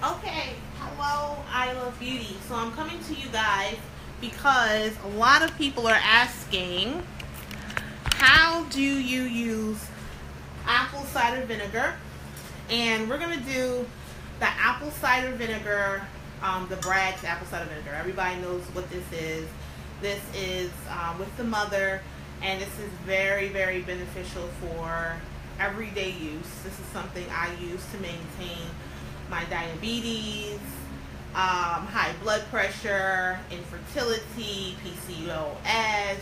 Okay, hello, I Love Beauty. So I'm coming to you guys because a lot of people are asking, how do you use apple cider vinegar? And we're going to do the apple cider vinegar, the Bragg's apple cider vinegar. Everybody knows what this is. This is with the mother, and this is very, very beneficial for everyday use. This is something I use to maintain my diabetes, high blood pressure, infertility, PCOS.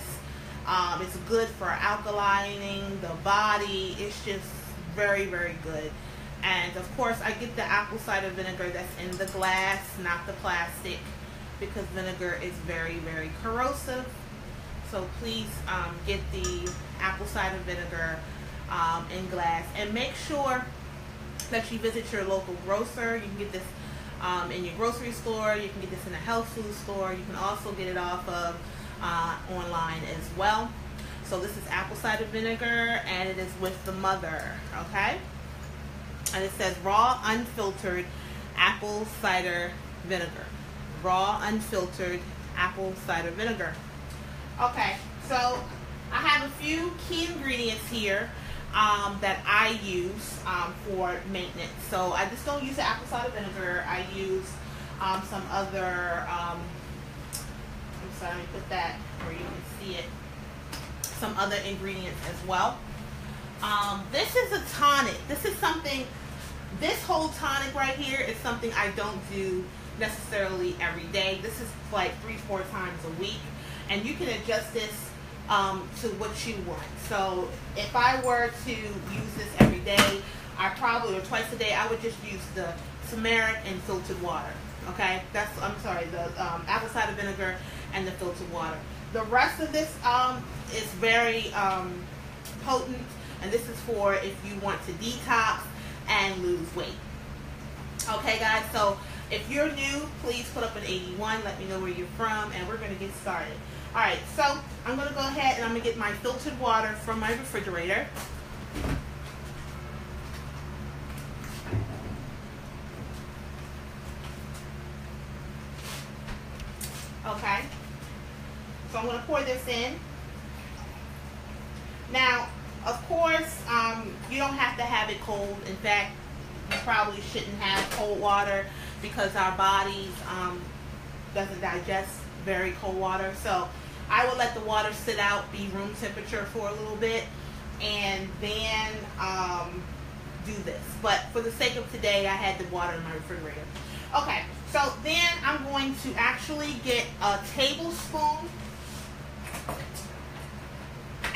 It's good for alkalining the body. It's just very, very good. And of course, I get the apple cider vinegar that's in the glass, not the plastic, because vinegar is very, very corrosive. So please get the apple cider vinegar in glass, and make sure that you visit your local grocer. You can get this in your grocery store. You can get this in a health food store. You can also get it off of online as well. So this is apple cider vinegar, and it is with the mother, okay? And it says raw, unfiltered apple cider vinegar. Raw, unfiltered apple cider vinegar. Okay, so I have a few key ingredients here that I use for maintenance. So I just don't use the apple cider vinegar. I use some other, I'm sorry, let me put that where you can see it, some other ingredients as well. This is a tonic. This is something, this whole tonic right here is something I don't do necessarily every day. This is like 3-4 times a week, and you can adjust this to what you want. So if I were to use this every day, or twice a day, I would just use the turmeric and filtered water. Okay, the apple cider vinegar and the filtered water. The rest of this is very potent, and this is for if you want to detox and lose weight. Okay, guys, so if you're new, please put up an 81. Let me know where you're from, and we're going to get started. All right, so I'm going to go ahead and I'm going to get my filtered water from my refrigerator. Okay, so I'm going to pour this in. Now, of course, you don't have to have it cold. In fact, you probably shouldn't have cold water because our bodies doesn't digest very cold water. So I will let the water sit out, be room temperature for a little bit, and then do this. But for the sake of today, I had the water in my refrigerator. Okay, so then I'm going to actually get a tablespoon.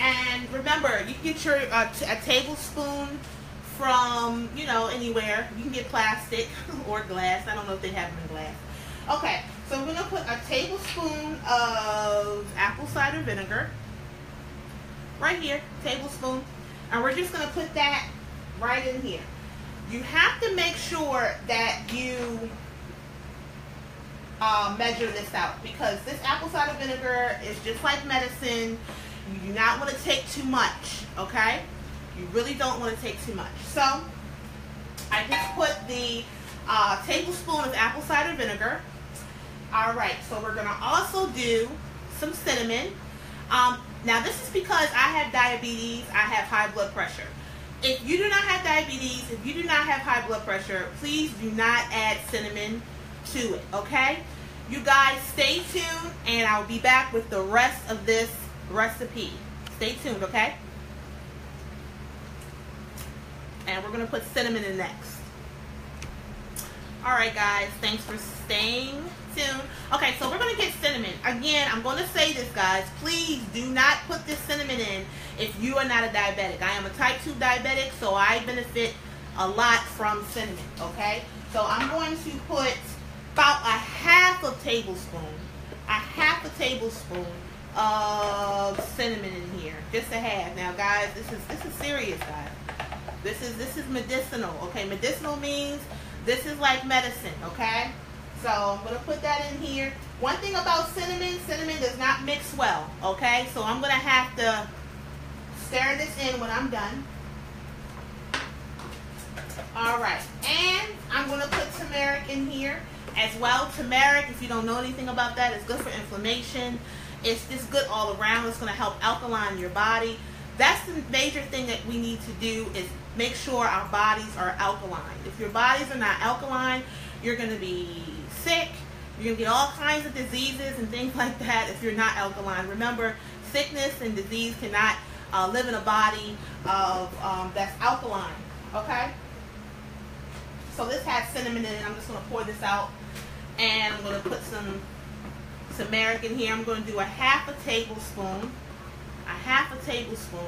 And remember, you can get your a tablespoon from, anywhere. You can get plastic or glass. I don't know if they have them in glass. Okay, so we're going to put a tablespoon of apple cider vinegar right here, tablespoon, and we're just going to put that right in here. You have to make sure that you measure this out, because this apple cider vinegar is just like medicine. You do not want to take too much, okay? You really don't want to take too much. So I just put the tablespoon of apple cider vinegar. All right, so we're going to also do some cinnamon. Now this is because I have diabetes, I have high blood pressure. If you do not have diabetes, if you do not have high blood pressure, please do not add cinnamon to it, okay? You guys stay tuned, and I'll be back with the rest of this recipe. Stay tuned, okay? And we're going to put cinnamon in next. Alright guys, thanks for staying tuned. Okay, so we're going to get cinnamon. Again, I'm going to say this, guys. Please do not put this cinnamon in if you are not a diabetic. I am a type 2 diabetic, so I benefit a lot from cinnamon, okay? So I'm going to put about a half a tablespoon of cinnamon in here. Just a half. Now guys, this is serious, guys. This is medicinal, okay? Medicinal means this is like medicine, okay? So I'm going to put that in here. One thing about cinnamon does not mix well, okay? So I'm going to have to stir this in when I'm done. All right, and I'm going to put turmeric in here as well. Turmeric, if you don't know anything about that, is good for inflammation. It's just good all around. It's going to help alkaline your body. That's the major thing that we need to do, is make sure our bodies are alkaline. If your bodies are not alkaline, you're going to be sick. You're going to get all kinds of diseases and things like that if you're not alkaline. Remember, sickness and disease cannot live in a body of that's alkaline. Okay? So this has cinnamon in it. I'm just going to pour this out, and I'm going to put some turmeric in here. I'm going to do a half a tablespoon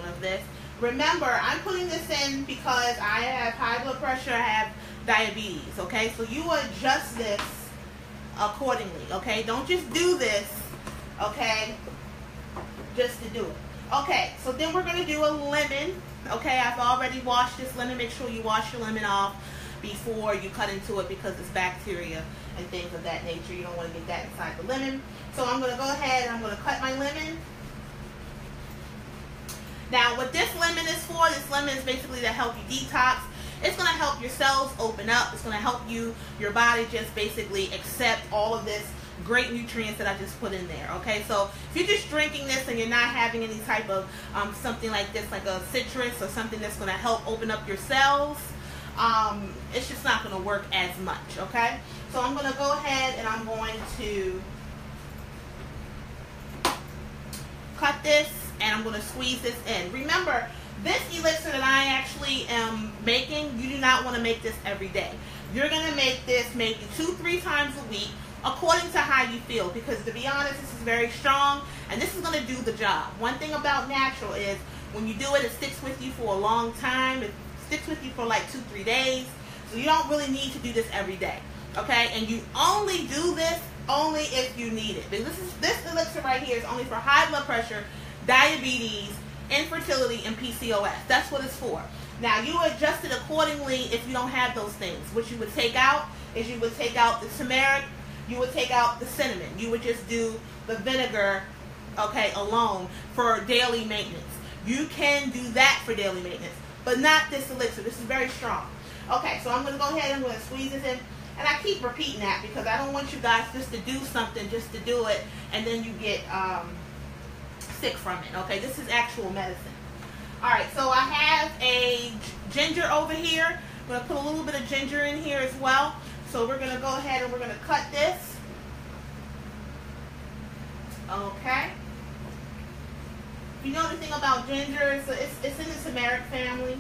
of this. Remember, I'm putting this in because I have high blood pressure, I have diabetes, okay? So you adjust this accordingly, okay? Don't just do this, okay, just to do it. Okay, so then we're going to do a lemon, okay? I've already washed this lemon. Make sure you wash your lemon off before you cut into it, because it's bacteria and things of that nature. You don't want to get that inside the lemon. So I'm going to go ahead and I'm going to cut my lemon. Now, what this lemon is for, this lemon is basically to help you detox. It's going to help your cells open up. It's going to help your body just basically accept all of this great nutrients that I just put in there, okay? So if you're just drinking this and you're not having any type of something like this, like a citrus or something that's going to help open up your cells, it's just not going to work as much, okay? So I'm going to go ahead and I'm going to cut this, and I'm going to squeeze this in. Remember, this elixir that I actually am making, you do not want to make this every day. You're going to make this maybe 2-3 times a week, according to how you feel, because to be honest, this is very strong, and this is going to do the job. One thing about natural is when you do it, it sticks with you for a long time. It sticks with you for like 2-3 days, so you don't really need to do this every day, okay? And you only do this only if you need it. Because this elixir right here is only for high blood pressure, diabetes, infertility, and PCOS. That's what it's for. Now, you adjust it accordingly if you don't have those things. What you would take out is you would take out the turmeric, you would take out the cinnamon. You would just do the vinegar, okay, alone for daily maintenance. You can do that for daily maintenance, but not this elixir. This is very strong. Okay, so I'm going to go ahead and I'm going to squeeze this in. And I keep repeating that because I don't want you guys just to do something just to do it and then you get sick from it. Okay, this is actual medicine. Alright, so I have a ginger over here. I'm going to put a little bit of ginger in here as well. So we're going to go ahead and we're going to cut this. Okay. If you know anything about ginger, it's in the turmeric family.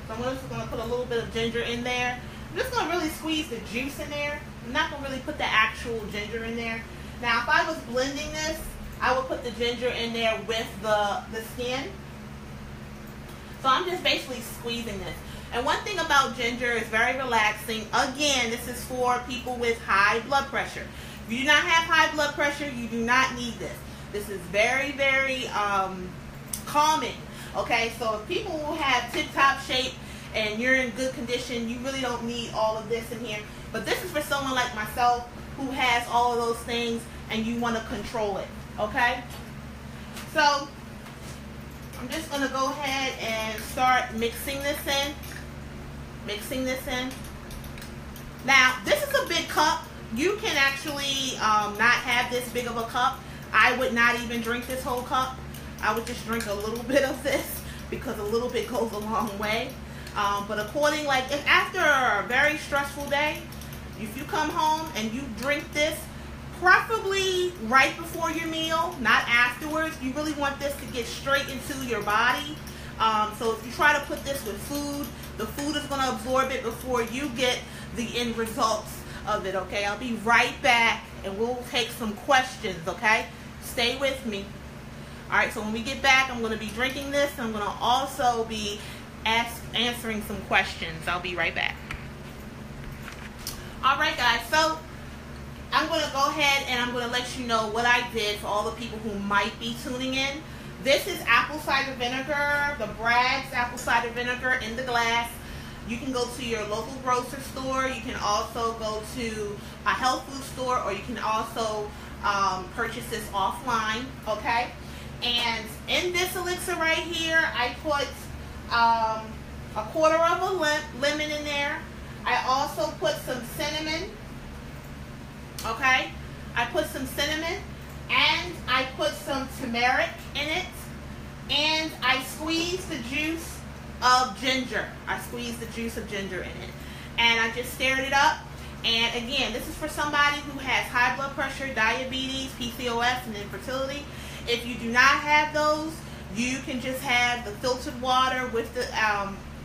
So I'm just going to put a little bit of ginger in there. I'm just going to really squeeze the juice in there. I'm not going to really put the actual ginger in there. Now, if I was blending this, I would put the ginger in there with the skin. So I'm just basically squeezing this. And one thing about ginger is very relaxing. Again, this is for people with high blood pressure. If you do not have high blood pressure, you do not need this. This is very, very calming. Okay, so if people who have tip-top shape and you're in good condition, you really don't need all of this in here. But this is for someone like myself who has all of those things and you want to control it. Okay? So, I'm just going to go ahead and start mixing this in. Now, this is a big cup. You can actually not have this big of a cup. I would not even drink this whole cup. I would just drink a little bit of this because a little bit goes a long way. But if after a very stressful day, if you come home and you drink this, preferably right before your meal, not afterwards. You really want this to get straight into your body. So if you try to put this with food, the food is going to absorb it before you get the end results of it, okay? I'll be right back and we'll take some questions, okay? Stay with me. Alright, so when we get back, I'm going to be drinking this. I'm going to also be answering some questions. I'll be right back. Alright guys, so I'm going to go ahead and I'm going to let you know what I did for all the people who might be tuning in. This is apple cider vinegar, the Bragg's apple cider vinegar in the glass. You can go to your local grocery store. You can also go to a health food store, or you can also purchase this offline, okay? And in this elixir right here, I put a quarter of a lemon in there. I also put some cinnamon. Okay, I put some cinnamon, and I put some turmeric in it, and I squeezed the juice of ginger. I squeezed the juice of ginger in it, and I just stirred it up. And again, this is for somebody who has high blood pressure, diabetes, PCOS, and infertility. If you do not have those, you can just have the filtered water with the,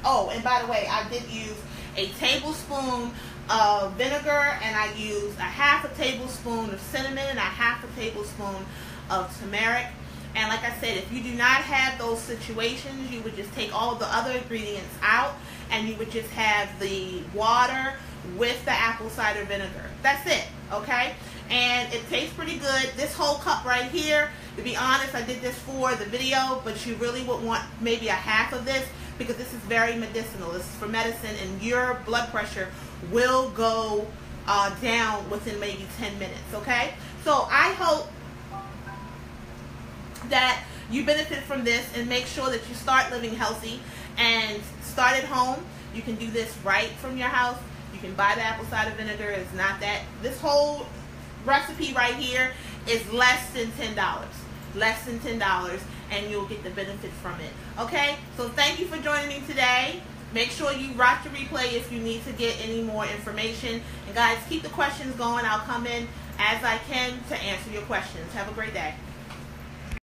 oh, and by the way, I did use a tablespoon of vinegar, and I used a half a tablespoon of cinnamon and a half a tablespoon of turmeric. And like I said, if you do not have those situations, you would just take all of the other ingredients out, and you would just have the water with the apple cider vinegar. That's it, okay? And it tastes pretty good. This whole cup right here, to be honest, I did this for the video, but you really would want maybe a half of this, because this is very medicinal. This is for medicine, and your blood pressure will go down within maybe 10 minutes, okay? So I hope that you benefit from this, and make sure that you start living healthy and start at home. You can do this right from your house. You can buy the apple cider vinegar. It's not that. This whole recipe right here is less than $10. Less than $10, and you'll get the benefit from it. Okay? So thank you for joining me today. Make sure you watch the replay if you need to get any more information. And guys, keep the questions going. I'll come in as I can to answer your questions. Have a great day.